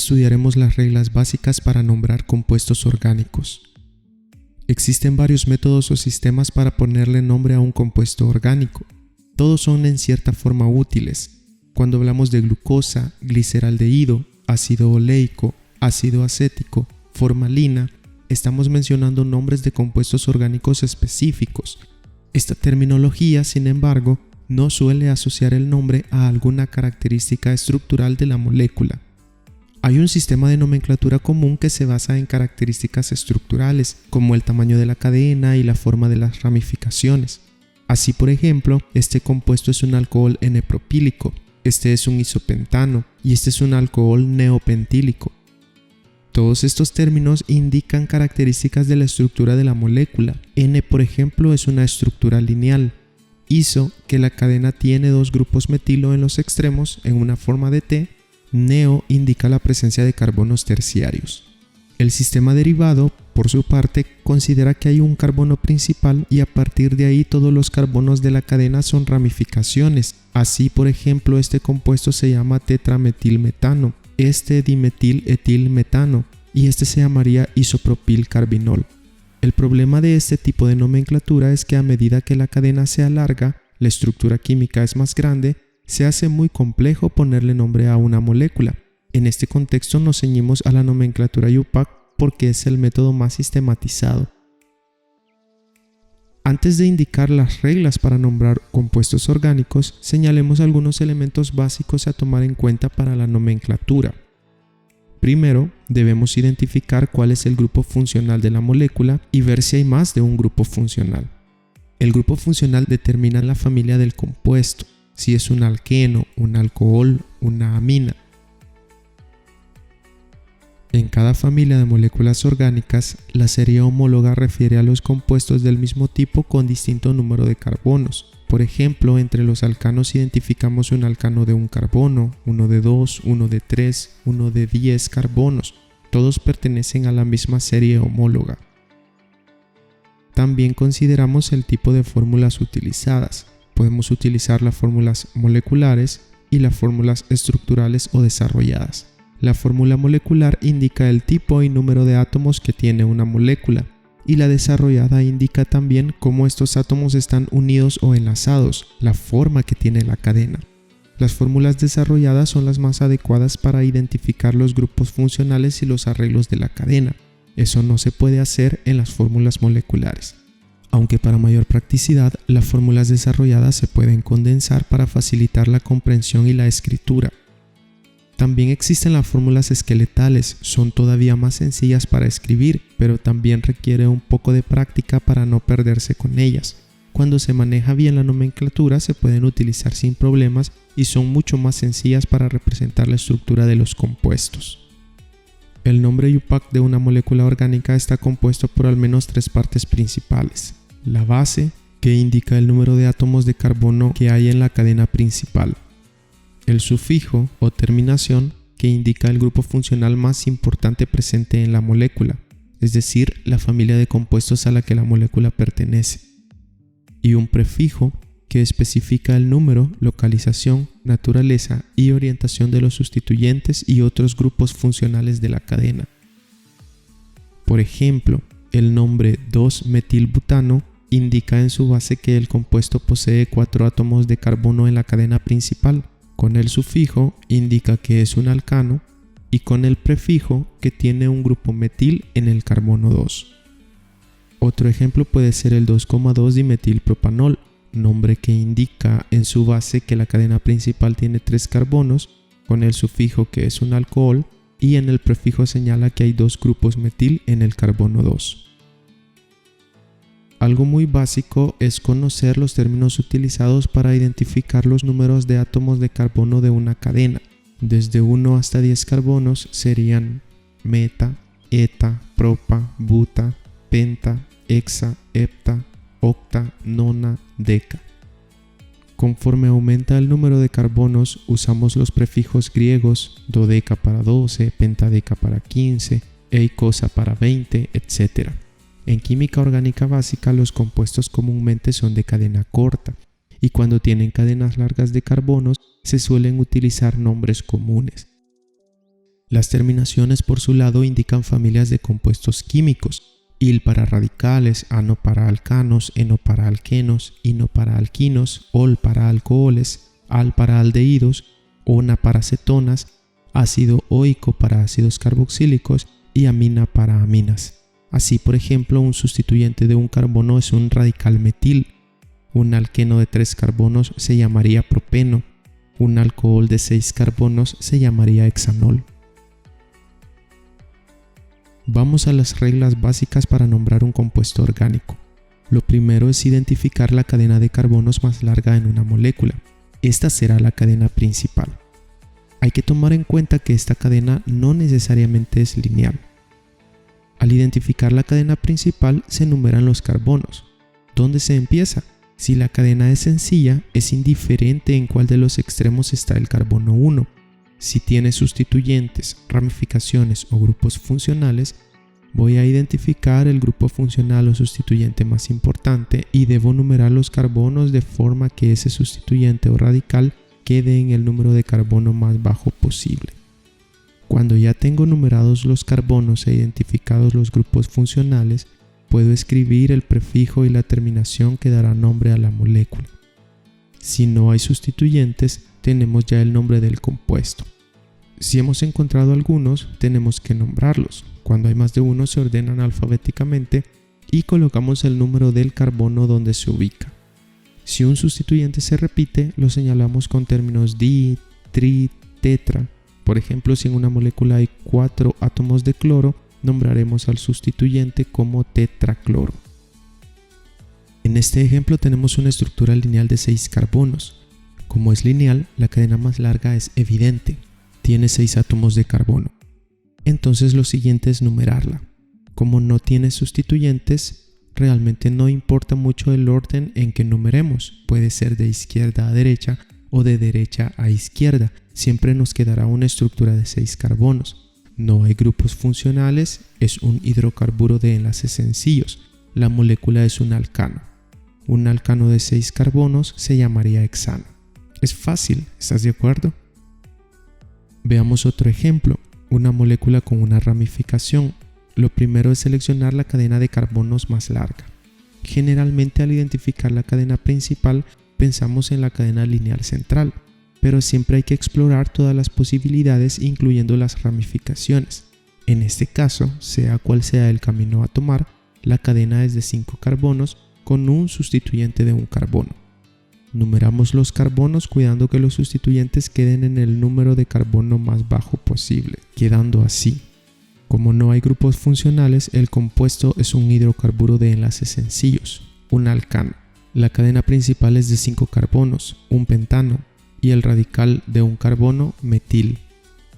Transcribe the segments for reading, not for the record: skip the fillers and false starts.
estudiaremos las reglas básicas para nombrar compuestos orgánicos. Existen varios métodos o sistemas para ponerle nombre a un compuesto orgánico. Todos son en cierta forma útiles. Cuando hablamos de glucosa, gliceraldehído, ácido oleico, ácido acético, formalina, estamos mencionando nombres de compuestos orgánicos específicos. Esta terminología, sin embargo, no suele asociar el nombre a alguna característica estructural de la molécula. Hay un sistema de nomenclatura común que se basa en características estructurales, como el tamaño de la cadena y la forma de las ramificaciones. Así, por ejemplo, este compuesto es un alcohol N-propílico, este es un isopentano y este es un alcohol neopentílico. Todos estos términos indican características de la estructura de la molécula. N, por ejemplo, es una estructura lineal. Iso, que la cadena tiene dos grupos metilo en los extremos en una forma de T. Neo indica la presencia de carbonos terciarios. El sistema derivado, por su parte, considera que hay un carbono principal y a partir de ahí todos los carbonos de la cadena son ramificaciones. Así, por ejemplo, este compuesto se llama tetrametilmetano, este dimetiletilmetano y este se llamaría isopropilcarbinol. El problema de este tipo de nomenclatura es que a medida que la cadena se alarga, la estructura química es más grande, se hace muy complejo ponerle nombre a una molécula. En este contexto nos ceñimos a la nomenclatura IUPAC porque es el método más sistematizado. Antes de indicar las reglas para nombrar compuestos orgánicos, señalemos algunos elementos básicos a tomar en cuenta para la nomenclatura. Primero, debemos identificar cuál es el grupo funcional de la molécula y ver si hay más de un grupo funcional. El grupo funcional determina la familia del compuesto, si es un alqueno, un alcohol, una amina. En cada familia de moléculas orgánicas, la serie homóloga refiere a los compuestos del mismo tipo con distinto número de carbonos. Por ejemplo, entre los alcanos identificamos un alcano de un carbono, uno de 2, uno de 3, uno de 10 carbonos. Todos pertenecen a la misma serie homóloga. También consideramos el tipo de fórmulas utilizadas. Podemos utilizar las fórmulas moleculares y las fórmulas estructurales o desarrolladas. La fórmula molecular indica el tipo y número de átomos que tiene una molécula, y la desarrollada indica también cómo estos átomos están unidos o enlazados, la forma que tiene la cadena. Las fórmulas desarrolladas son las más adecuadas para identificar los grupos funcionales y los arreglos de la cadena. Eso no se puede hacer en las fórmulas moleculares. Aunque para mayor practicidad, las fórmulas desarrolladas se pueden condensar para facilitar la comprensión y la escritura. También existen las fórmulas esqueletales, son todavía más sencillas para escribir, pero también requiere un poco de práctica para no perderse con ellas. Cuando se maneja bien la nomenclatura se pueden utilizar sin problemas y son mucho más sencillas para representar la estructura de los compuestos. El nombre IUPAC de una molécula orgánica está compuesto por al menos tres partes principales. La base, que indica el número de átomos de carbono que hay en la cadena principal. El sufijo o terminación, que indica el grupo funcional más importante presente en la molécula, es decir, la familia de compuestos a la que la molécula pertenece. Y un prefijo, que especifica el número, localización, naturaleza y orientación de los sustituyentes y otros grupos funcionales de la cadena. Por ejemplo, el nombre 2-metilbutano indica en su base que el compuesto posee 4 átomos de carbono en la cadena principal. Con el sufijo indica que es un alcano y con el prefijo que tiene un grupo metil en el carbono 2. Otro ejemplo puede ser el 2,2-dimetilpropanol, nombre que indica en su base que la cadena principal tiene 3 carbonos, con el sufijo que es un alcohol y en el prefijo señala que hay 2 grupos metil en el carbono 2. Algo muy básico es conocer los términos utilizados para identificar los números de átomos de carbono de una cadena. Desde 1 hasta 10 carbonos serían meta, eta, propa, buta, penta, hexa, hepta, octa, nona, deca. Conforme aumenta el número de carbonos, usamos los prefijos griegos dodeca para 12, pentadeca para 15, eicosa para 20, etc. En química orgánica básica, los compuestos comúnmente son de cadena corta y cuando tienen cadenas largas de carbonos se suelen utilizar nombres comunes. Las terminaciones por su lado indican familias de compuestos químicos: il para radicales, ano para alcanos, eno para alquenos, ino para alquinos, ol para alcoholes, al para aldehídos, ona para cetonas, ácido oico para ácidos carboxílicos y amina para aminas. Así, por ejemplo, un sustituyente de un carbono es un radical metil. Un alqueno de 3 carbonos se llamaría propeno. Un alcohol de 6 carbonos se llamaría hexanol. Vamos a las reglas básicas para nombrar un compuesto orgánico. Lo primero es identificar la cadena de carbonos más larga en una molécula. Esta será la cadena principal. Hay que tomar en cuenta que esta cadena no necesariamente es lineal. Al identificar la cadena principal se enumeran los carbonos. ¿Dónde se empieza? Si la cadena es sencilla, es indiferente en cuál de los extremos está el carbono 1. Si tiene sustituyentes, ramificaciones o grupos funcionales, voy a identificar el grupo funcional o sustituyente más importante y debo numerar los carbonos de forma que ese sustituyente o radical quede en el número de carbono más bajo posible. Cuando ya tengo numerados los carbonos e identificados los grupos funcionales, puedo escribir el prefijo y la terminación que dará nombre a la molécula. Si no hay sustituyentes, tenemos ya el nombre del compuesto. Si hemos encontrado algunos, tenemos que nombrarlos. Cuando hay más de uno, se ordenan alfabéticamente y colocamos el número del carbono donde se ubica. Si un sustituyente se repite, lo señalamos con términos di, tri, tetra. Por ejemplo, si en una molécula hay 4 átomos de cloro, nombraremos al sustituyente como tetracloro. En este ejemplo tenemos una estructura lineal de 6 carbonos. Como es lineal, la cadena más larga es evidente. Tiene 6 átomos de carbono. Entonces lo siguiente es numerarla. Como no tiene sustituyentes, realmente no importa mucho el orden en que numeremos. Puede ser de izquierda a derecha o de derecha a izquierda. Siempre nos quedará una estructura de 6 carbonos. No hay grupos funcionales, es un hidrocarburo de enlaces sencillos. La molécula es un alcano. Un alcano de 6 carbonos se llamaría hexano. Es fácil, ¿estás de acuerdo? Veamos otro ejemplo, una molécula con una ramificación. Lo primero es seleccionar la cadena de carbonos más larga. Generalmente al identificar la cadena principal pensamos en la cadena lineal central, pero siempre hay que explorar todas las posibilidades incluyendo las ramificaciones. En este caso, sea cual sea el camino a tomar, la cadena es de 5 carbonos con un sustituyente de un carbono. Numeramos los carbonos cuidando que los sustituyentes queden en el número de carbono más bajo posible, quedando así. Como no hay grupos funcionales, el compuesto es un hidrocarburo de enlaces sencillos, un alcano. La cadena principal es de 5 carbonos, un pentano, y el radical de un carbono, metil.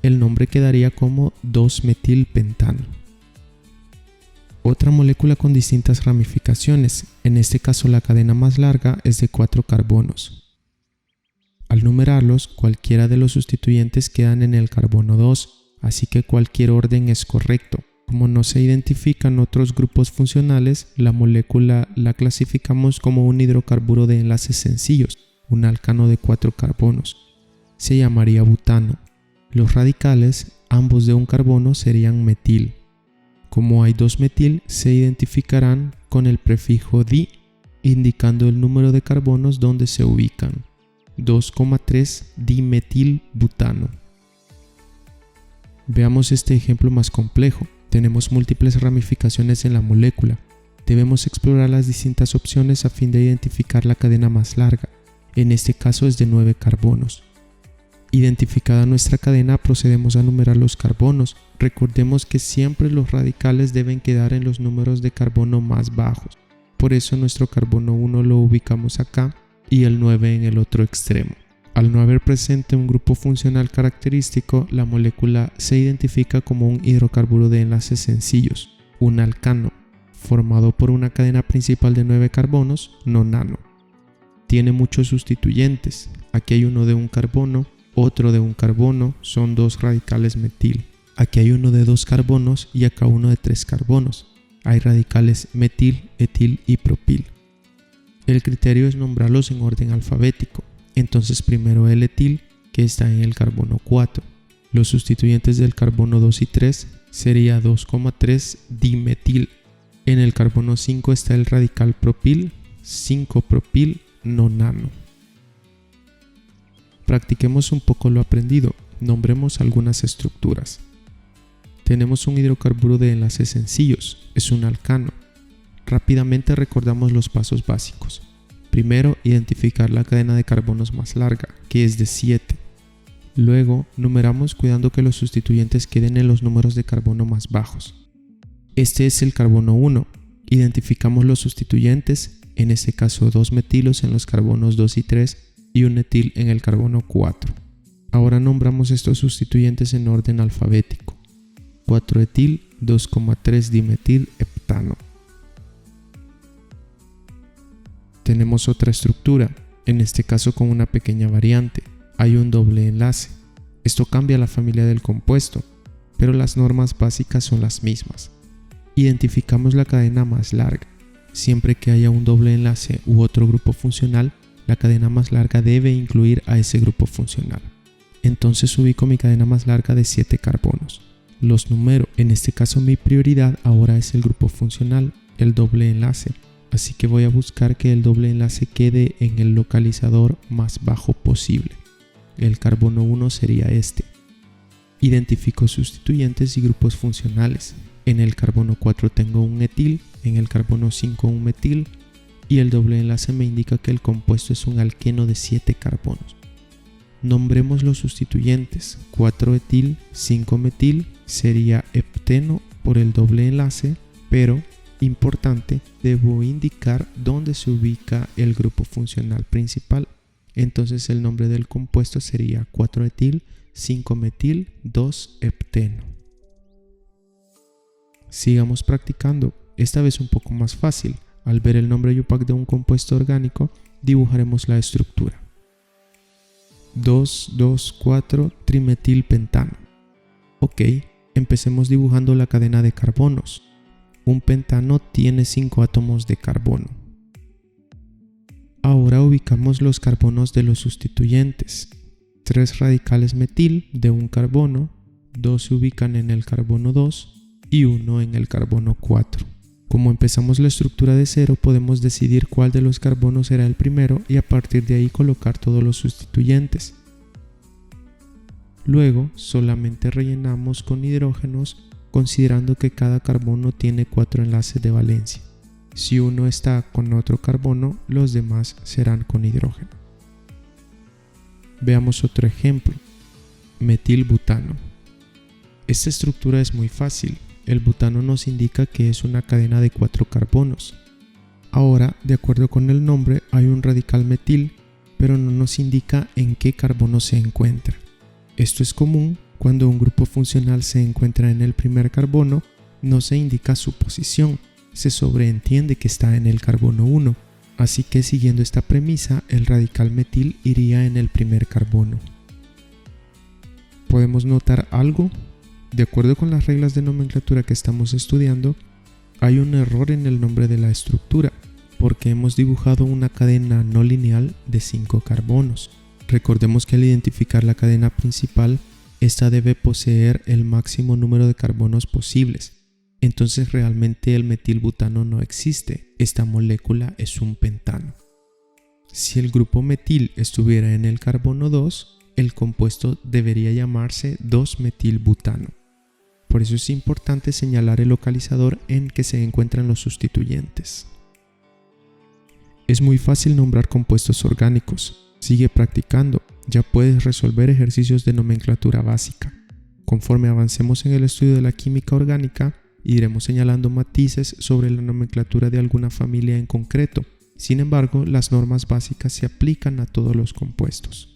El nombre quedaría como 2-metilpentano. Otra molécula con distintas ramificaciones, en este caso la cadena más larga es de 4 carbonos. Al numerarlos, cualquiera de los sustituyentes quedan en el carbono 2, así que cualquier orden es correcto. Como no se identifican otros grupos funcionales, la molécula la clasificamos como un hidrocarburo de enlaces sencillos, un alcano de 4 carbonos. Se llamaría butano. Los radicales, ambos de un carbono, serían metil. Como hay 2 metil, se identificarán con el prefijo di, indicando el número de carbonos donde se ubican. 2,3 dimetilbutano. Veamos este ejemplo más complejo. Tenemos múltiples ramificaciones en la molécula. Debemos explorar las distintas opciones a fin de identificar la cadena más larga. En este caso es de 9 carbonos. Identificada nuestra cadena, procedemos a numerar los carbonos. Recordemos que siempre los radicales deben quedar en los números de carbono más bajos. Por eso nuestro carbono 1 lo ubicamos acá y el 9 en el otro extremo. Al no haber presente un grupo funcional característico, la molécula se identifica como un hidrocarburo de enlaces sencillos, un alcano, formado por una cadena principal de 9 carbonos, nonano. Tiene muchos sustituyentes. Aquí hay uno de un carbono, otro de un carbono, son 2 radicales metil. Aquí hay uno de 2 carbonos y acá uno de 3 carbonos. Hay radicales metil, etil y propil. El criterio es nombrarlos en orden alfabético. Entonces primero el etil, que está en el carbono 4. Los sustituyentes del carbono 2 y 3 sería 2,3 dimetil. En el carbono 5 está el radical propil, 5-propil nonano. Practiquemos un poco lo aprendido. Nombremos algunas estructuras. Tenemos un hidrocarburo de enlaces sencillos, es un alcano. Rápidamente recordamos los pasos básicos. Primero, identificar la cadena de carbonos más larga, que es de 7. Luego, numeramos cuidando que los sustituyentes queden en los números de carbono más bajos. Este es el carbono 1. Identificamos los sustituyentes, en este caso 2 metilos en los carbonos 2 y 3 y un etil en el carbono 4. Ahora nombramos estos sustituyentes en orden alfabético. 4-etil, 2,3 dimetil heptano. Tenemos otra estructura, en este caso con una pequeña variante. Hay un doble enlace. Esto cambia la familia del compuesto, pero las normas básicas son las mismas. Identificamos la cadena más larga. Siempre que haya un doble enlace u otro grupo funcional, la cadena más larga debe incluir a ese grupo funcional. Entonces ubico mi cadena más larga de 7 carbonos. Los numero, en este caso mi prioridad ahora es el grupo funcional, el doble enlace. Así que voy a buscar que el doble enlace quede en el localizador más bajo posible. El carbono 1 sería este. Identifico sustituyentes y grupos funcionales. En el carbono 4 tengo un etil, en el carbono 5 un metil y el doble enlace me indica que el compuesto es un alqueno de 7 carbonos. Nombremos los sustituyentes. 4-etil, 5-metil sería hepteno por el doble enlace, pero importante, debo indicar dónde se ubica el grupo funcional principal. Entonces el nombre del compuesto sería 4-etil, 5-metil, 2-hepteno. Sigamos practicando, esta vez un poco más fácil. Al ver el nombre UPAC de un compuesto orgánico, dibujaremos la estructura. 2,2,4 trimetilpentano. Ok, empecemos dibujando la cadena de carbonos. Un pentano tiene 5 átomos de carbono. Ahora ubicamos los carbonos de los sustituyentes. 3 radicales metil de un carbono, 2 se ubican en el carbono 2 y 1 en el carbono 4. Como empezamos la estructura de cero, podemos decidir cuál de los carbonos será el primero y a partir de ahí colocar todos los sustituyentes. Luego, solamente rellenamos con hidrógenos considerando que cada carbono tiene 4 enlaces de valencia. Si uno está con otro carbono, los demás serán con hidrógeno. Veamos otro ejemplo. Metilbutano. Esta estructura es muy fácil. El butano nos indica que es una cadena de 4 carbonos. Ahora, de acuerdo con el nombre, hay un radical metil, pero no nos indica en qué carbono se encuentra. Esto es común cuando un grupo funcional se encuentra en el primer carbono, no se indica su posición, se sobreentiende que está en el carbono 1, así que siguiendo esta premisa, el radical metil iría en el primer carbono. ¿Podemos notar algo? De acuerdo con las reglas de nomenclatura que estamos estudiando, hay un error en el nombre de la estructura, porque hemos dibujado una cadena no lineal de 5 carbonos. Recordemos que al identificar la cadena principal, esta debe poseer el máximo número de carbonos posibles. Entonces realmente el metilbutano no existe, esta molécula es un pentano. Si el grupo metil estuviera en el carbono 2, el compuesto debería llamarse 2-metilbutano. Por eso es importante señalar el localizador en que se encuentran los sustituyentes. Es muy fácil nombrar compuestos orgánicos. Sigue practicando, ya puedes resolver ejercicios de nomenclatura básica. Conforme avancemos en el estudio de la química orgánica, iremos señalando matices sobre la nomenclatura de alguna familia en concreto. Sin embargo, las normas básicas se aplican a todos los compuestos.